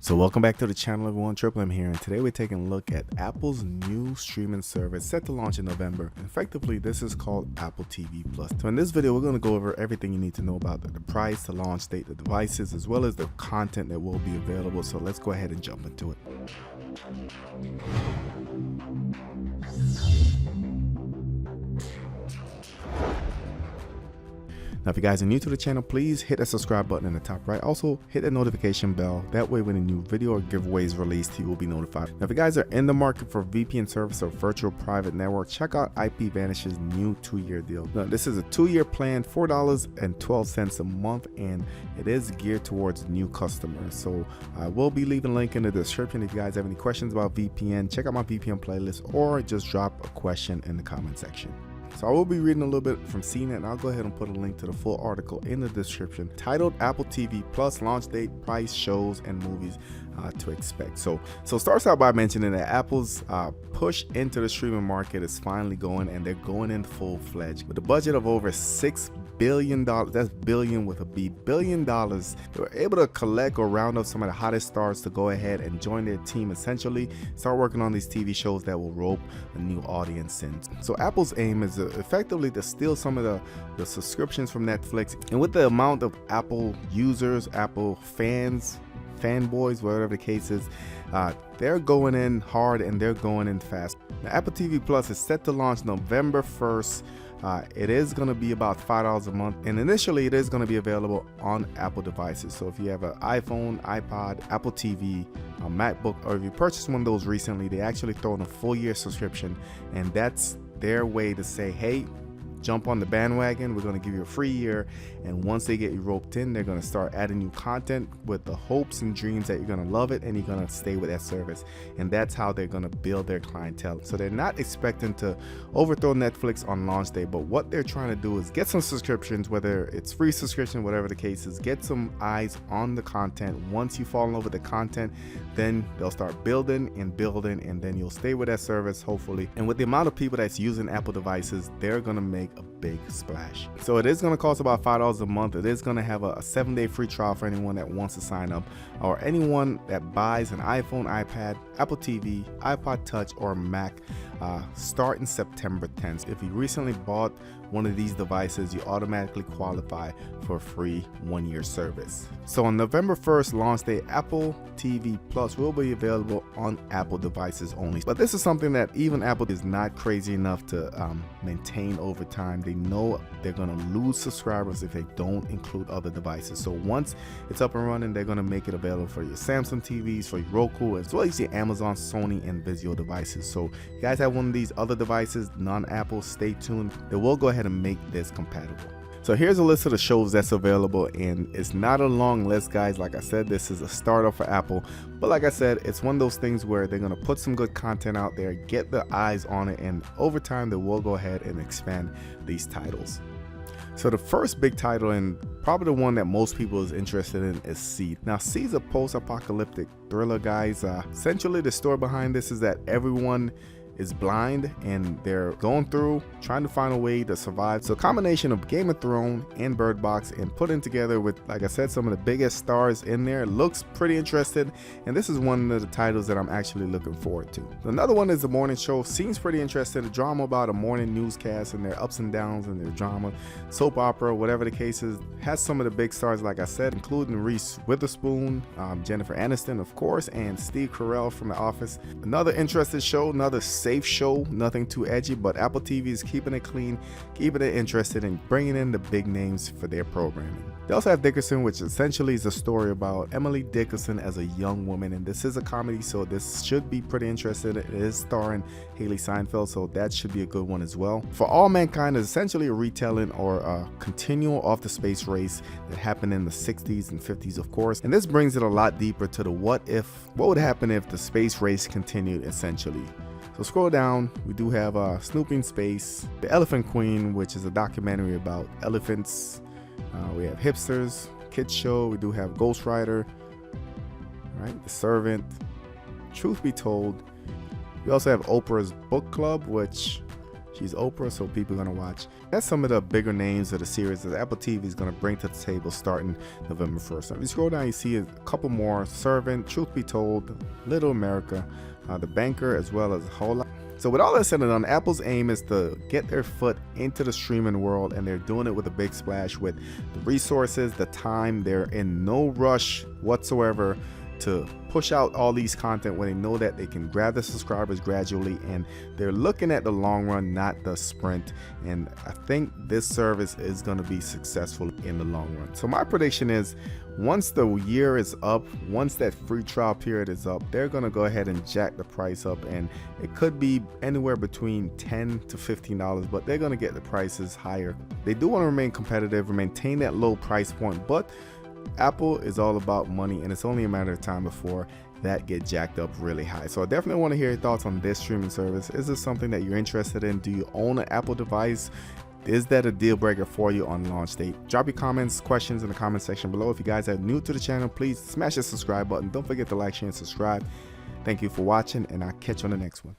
So welcome back to the channel, everyone. Triple M here, and today we're taking a look at Apple's new streaming service set to launch in November. Effectively, this is called Apple TV Plus. So in this video, we're going to go over everything you need to know about the price, the launch date, the devices, as well as the content that will be available. So let's go ahead and jump into it. Now, if you guys are new to the channel, please hit that subscribe button in the top right. Also, hit the notification bell. That way, when a new video or giveaway is released, you will be notified. Now, if you guys are in the market for VPN service or virtual private network, check out IPVanish's new 2-year deal. Now, this is a 2-year plan, $4.12 a month, and it is geared towards new customers. So I will be leaving a link in the description. If you guys have any questions about VPN, check out my VPN playlist or just drop a question in the comment section. So I will be reading a little bit from CNET, and I'll go ahead and put a link to the full article in the description titled Apple TV Plus Launch Date, Price, Shows, and Movies to Expect. So starts out by mentioning that Apple's push into the streaming market is finally going, and they're going in full-fledged. With a budget of over $6 billion, that's billion with a B, $1 billion, they were able to collect or round up some of the hottest stars to go ahead and join their team, essentially start working on these TV shows that will rope a new audience in. So Apple's aim is effectively to steal some of the subscriptions from Netflix, and with the amount of Apple users, Apple fans, fanboys, whatever the case is, they're going in hard and they're going in fast. Now, Apple TV Plus is set to launch November 1st. It is going to be about $5 a month, and initially it is going to be available on Apple devices. So if you have an iPhone, iPod, Apple TV, a MacBook, or if you purchased one of those recently, they actually throw in a full year subscription, and that's their way to say, hey, jump on the bandwagon, we're going to give you a free year. And once they get you roped in, they're going to start adding new content with the hopes and dreams that you're going to love it and you're going to stay with that service. And that's how they're going to build their clientele. So they're not expecting to overthrow Netflix on launch day, but what they're trying to do is get some subscriptions, whether it's free subscription, whatever the case is, get some eyes on the content. Once you fall in love with the content, then they'll start building, and then you'll stay with that service, hopefully. And with the amount of people that's using Apple devices, they're going to make a big splash. So it is going to cost about $5 a month. It is going to have a 7-day free trial for anyone that wants to sign up, or anyone that buys an iPhone, iPad, Apple TV, iPod Touch, or Mac starting September 10th. If you recently bought one of these devices, you automatically qualify for a free 1-year service. So on November 1st launch day, Apple TV Plus will be available on Apple devices only. But this is something that even Apple is not crazy enough to maintain over time. They know they're going to lose subscribers if they don't include other devices. So once it's up and running, they're going to make it available for your Samsung TVs, for your Roku, as well as your Amazon, Sony, and Vizio devices. So if you guys have one of these other devices, non-Apple, stay tuned. They will go ahead and make this compatible. So here's a list of the shows that's available, and it's not a long list, guys. Like I said, this is a startup for Apple, but like I said, it's one of those things where they're going to put some good content out there, get the eyes on it, and over time they will go ahead and expand these titles. So the first big title, and probably the one that most people is interested in, is Seed. Now, Seed is a post-apocalyptic thriller, guys. Essentially, the story behind this is that everyone is blind and they're going through trying to find a way to survive. So a combination of Game of Thrones and Bird Box, and put in together with, like I said, some of the biggest stars in there. Looks pretty interesting, and this is one of the titles that I'm actually looking forward to. Another one is The Morning Show. Seems pretty interesting. A drama about a morning newscast and their ups and downs and their drama, soap opera, whatever the case is. Has some of the big stars, like I said, including Reese Witherspoon, Jennifer Aniston, of course, and Steve Carell from The Office. Another interesting show, another safe show, nothing too edgy, but Apple TV is keeping it clean, keeping it interested, and bringing in the big names for their programming. They also have Dickerson, which essentially is a story about Emily Dickerson as a young woman, and this is a comedy, so this should be pretty interesting. It is starring Haley Seinfeld, so that should be a good one as well. For All Mankind is essentially a retelling or a continual of the space race that happened in the 60s and 50s, of course, and this brings it a lot deeper to the what would happen if the space race continued, essentially. So scroll down, we do have Snooping Space, The Elephant Queen, which is a documentary about elephants. We have Hipsters, Kids Show, we do have Ghost Rider, right? The Servant, Truth Be Told. We also have Oprah's Book Club, which She's Oprah, so people are gonna watch. That's some of the bigger names of the series that Apple TV is gonna bring to the table starting November 1st. Now, if you scroll down, you see a couple more: Servant, Truth Be Told, Little America, The Banker, as well as a whole lot. So with all that said and done, Apple's aim is to get their foot into the streaming world, and they're doing it with a big splash with the resources, the time. They're in no rush whatsoever to push out all these content when they know that they can grab the subscribers gradually, and they're looking at the long run, not the sprint. And I think this service is going to be successful in the long run. So my prediction is, once the year is up, once that free trial period is up, they're going to go ahead and jack the price up, and it could be anywhere between $10 to $15, but they're going to get the prices higher. They do want to remain competitive and maintain that low price point, but Apple is all about money, and it's only a matter of time before that get jacked up really high. So I definitely want to hear your thoughts on this streaming service. Is this something that you're interested in? Do you own an Apple device? Is that a deal breaker for you on launch date? Drop your comments, questions in the comment section below. If you guys are new to the channel, please smash the subscribe button. Don't forget to like, share, and subscribe. Thank you for watching, and I'll catch you on the next one.